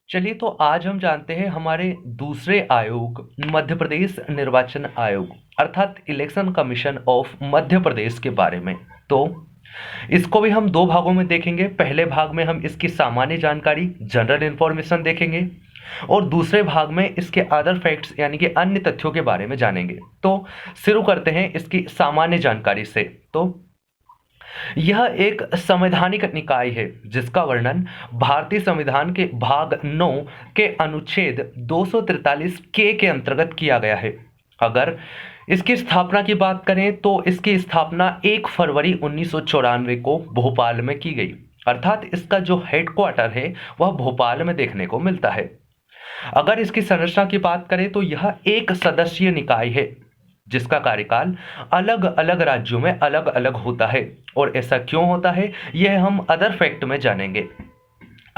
चलिए तो आज हम जानते हैं हमारे दूसरे आयोग मध्य प्रदेश निर्वाचन आयोग अर्थात election commission of Madhya Pradesh के बारे में। तो इसको भी हम दो भागों में देखेंगे। पहले भाग में हम इसकी सामान्य जानकारी जनरल इंफॉर्मेशन देखेंगे और दूसरे भाग में इसके अदर फैक्ट्स यानी कि अन्य तथ्यों के बारे में जानेंगे। तो शुरू करते हैं इसकी सामान्य जानकारी से। तो यह एक संवैधानिक निकाय है जिसका वर्णन भारतीय संविधान के भाग 9 के अनुच्छेद 243 के अंतर्गत किया गया है। अगर इसकी स्थापना की बात करें तो इसकी स्थापना 1 फरवरी 1994 को भोपाल में की गई, अर्थात इसका जो हेडक्वार्टर है वह भोपाल में देखने को मिलता है। अगर इसकी संरचना की बात करें तो यह एक सदस्यीय निकाय है जिसका कार्यकाल अलग अलग राज्यों में अलग अलग होता है। और ऐसा क्यों होता है यह हम अदर फैक्ट में जानेंगे।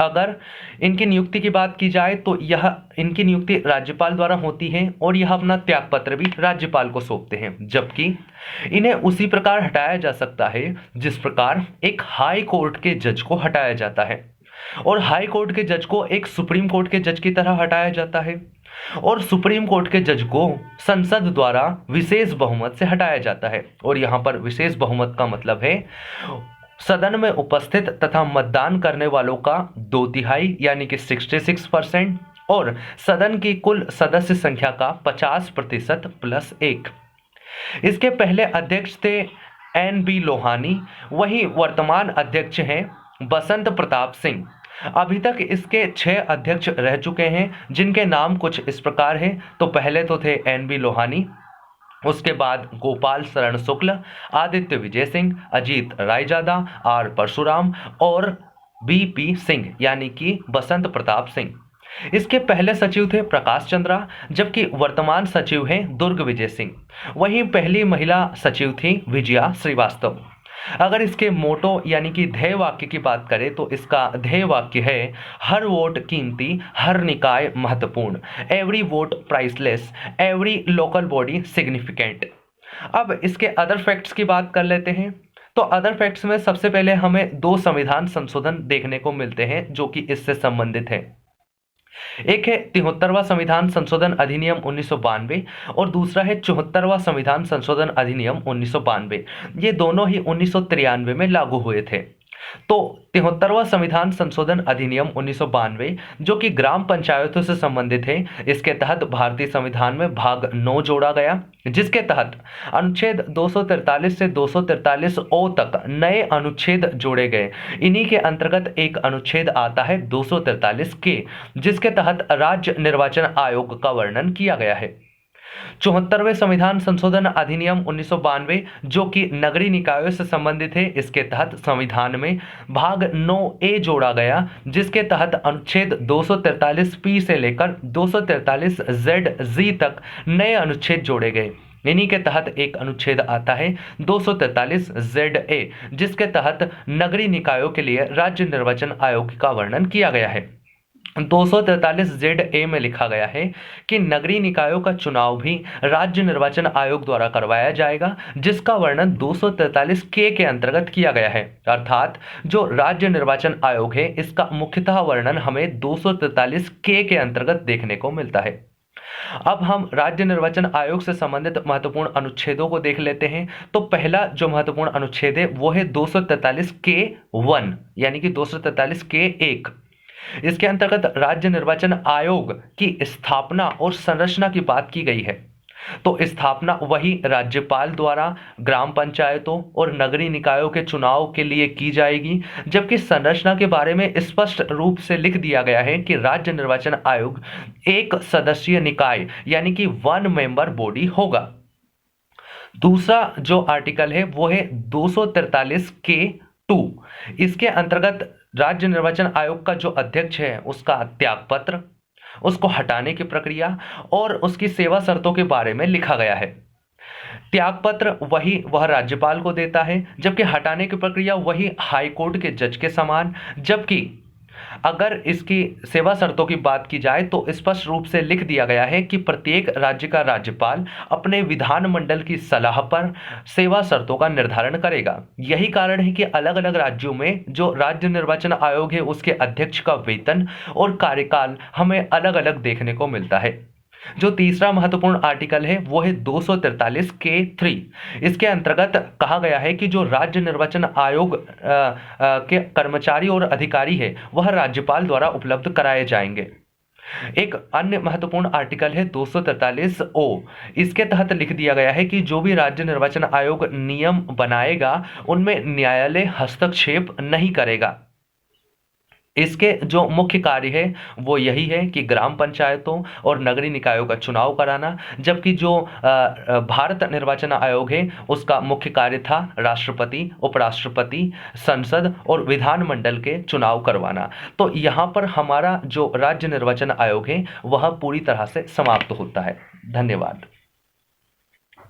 अगर इनकी नियुक्ति की बात की जाए तो यह इनकी नियुक्ति राज्यपाल द्वारा होती है और यह अपना त्यागपत्र भी राज्यपाल को सौंपते हैं, जबकि इन्हें उसी प्रकार हटाया जा सकता है जिस प्रकार एक हाई कोर्ट के जज को हटाया जाता है और हाई कोर्ट के जज को एक सुप्रीम कोर्ट के जज की तरह हटाया जाता है और सुप्रीम कोर्ट के जज को संसद द्वारा विशेष बहुमत से हटाया जाता है। और यहाँ पर विशेष बहुमत का मतलब है सदन में उपस्थित तथा मतदान करने वालों का 2/3 यानी कि 66% और सदन की कुल सदस्य संख्या का 50% प्लस 1। इसके पहले अध्यक्ष थे NB लोहानी, वही वर्तमान अध्यक्ष हैं बसंत प्रताप सिंह। अभी तक इसके 6 अध्यक्ष रह चुके हैं जिनके नाम कुछ इस प्रकार हैं। तो पहले तो थे NB लोहानी, उसके बाद गोपाल शरण शुक्ल, आदित्य विजय सिंह, अजीत रायजादा, R परशुराम और BP सिंह यानी कि बसंत प्रताप सिंह। इसके पहले सचिव थे प्रकाश चंद्रा, जबकि वर्तमान सचिव हैं दुर्ग विजय सिंह। वहीं पहली महिला सचिव थी विजया श्रीवास्तव। अगर इसके मोटो यानी कि ध्येय वाक्य की बात करें तो इसका ध्येय वाक्य है हर वोट कीमती, हर निकाय महत्वपूर्ण, every vote priceless, every local body significant. अब इसके अदर फैक्ट्स की बात कर लेते हैं। तो अदर फैक्ट्स में सबसे पहले हमें 2 संविधान संशोधन देखने को मिलते हैं जो कि इससे संबंधित है। एक है 73वां संविधान संशोधन अधिनियम 1992 और दूसरा है 74वां संविधान संशोधन अधिनियम 1992। ये दोनों ही 1993 में लागू हुए थे। तो 73वां संविधान संशोधन अधिनियम 1992 जो कि ग्राम पंचायतों से संबंधित है, इसके तहत भारतीय संविधान में भाग 9 जोड़ा गया जिसके तहत अनुच्छेद 243 से 243 ओ तक नए अनुच्छेद जोड़े गए। इन्हीं के अंतर्गत एक अनुच्छेद आता है 243 के, जिसके तहत राज्य निर्वाचन आयोग का वर्णन किया गया है। 74वें संविधान संशोधन अधिनियम 1992 जो कि नगरीय निकायों से संबंधित है, इसके तहत संविधान में भाग 9A जोड़ा गया जिसके तहत अनुच्छेद 243P से लेकर 243ZZ तक नए अनुच्छेद जोड़े गए। इन्हीं के तहत एक अनुच्छेद आता है 243ZA जिसके तहत नगरीय निकायों के लिए राज्य निर्वाचन आयोग का वर्णन किया गया है। 243ZA में लिखा गया है कि नगरीय निकायों का चुनाव भी राज्य निर्वाचन आयोग द्वारा करवाया जाएगा, जिसका वर्णन 243K के अंतर्गत किया गया है। अर्थात जो राज्य निर्वाचन आयोग है इसका मुख्यतः वर्णन हमें 243K के अंतर्गत देखने को मिलता है। अब हम राज्य निर्वाचन आयोग से संबंधित महत्वपूर्ण अनुच्छेदों को देख लेते हैं। तो पहला जो महत्वपूर्ण अनुच्छेद है वो है 243K1 यानी कि 243K1। इसके अंतर्गत राज्य निर्वाचन आयोग की स्थापना और संरचना की बात की गई है। तो स्थापना वही राज्यपाल द्वारा ग्राम पंचायतों और नगरीय निकायों के चुनाव के लिए की जाएगी, जबकि संरचना के बारे में स्पष्ट रूप से लिख दिया गया है कि राज्य निर्वाचन आयोग एक सदस्यीय निकाय यानी कि 1 मेंबर बॉडी होगा। दूसरा जो आर्टिकल है वो है 243K2। इसके अंतर्गत राज्य निर्वाचन आयोग का जो अध्यक्ष है उसका त्यागपत्र, उसको हटाने की प्रक्रिया और उसकी सेवा शर्तों के बारे में लिखा गया है। त्यागपत्र वह राज्यपाल को देता है, जबकि हटाने की प्रक्रिया वही हाई कोर्ट के जज के समान, जबकि अगर इसकी सेवा शर्तों की बात की जाए तो स्पष्ट रूप से लिख दिया गया है कि प्रत्येक राज्य का राज्यपाल अपने विधानमंडल की सलाह पर सेवा शर्तों का निर्धारण करेगा। यही कारण है कि अलग अलग राज्यों में जो राज्य निर्वाचन आयोग है उसके अध्यक्ष का वेतन और कार्यकाल हमें अलग अलग देखने को मिलता है। जो तीसरा महत्वपूर्ण आर्टिकल है वो है 243 के 3। इसके अंतर्गत कहा गया है कि जो राज्य निर्वाचन आयोग के कर्मचारी और अधिकारी है वह राज्यपाल द्वारा उपलब्ध कराए जाएंगे। एक अन्य महत्वपूर्ण आर्टिकल है 243 ओ। इसके तहत लिख दिया गया है कि जो भी राज्य निर्वाचन आयोग नियम बनाएगा उनमें न्यायालय हस्तक्षेप नहीं करेगा। इसके जो मुख्य कार्य है वो यही है कि ग्राम पंचायतों और नगरीय निकायों का चुनाव कराना, जबकि जो भारत निर्वाचन आयोग है उसका मुख्य कार्य था राष्ट्रपति, उपराष्ट्रपति, संसद और विधानमंडल के चुनाव करवाना। तो यहाँ पर हमारा जो राज्य निर्वाचन आयोग है वह पूरी तरह से समाप्त होता है। धन्यवाद।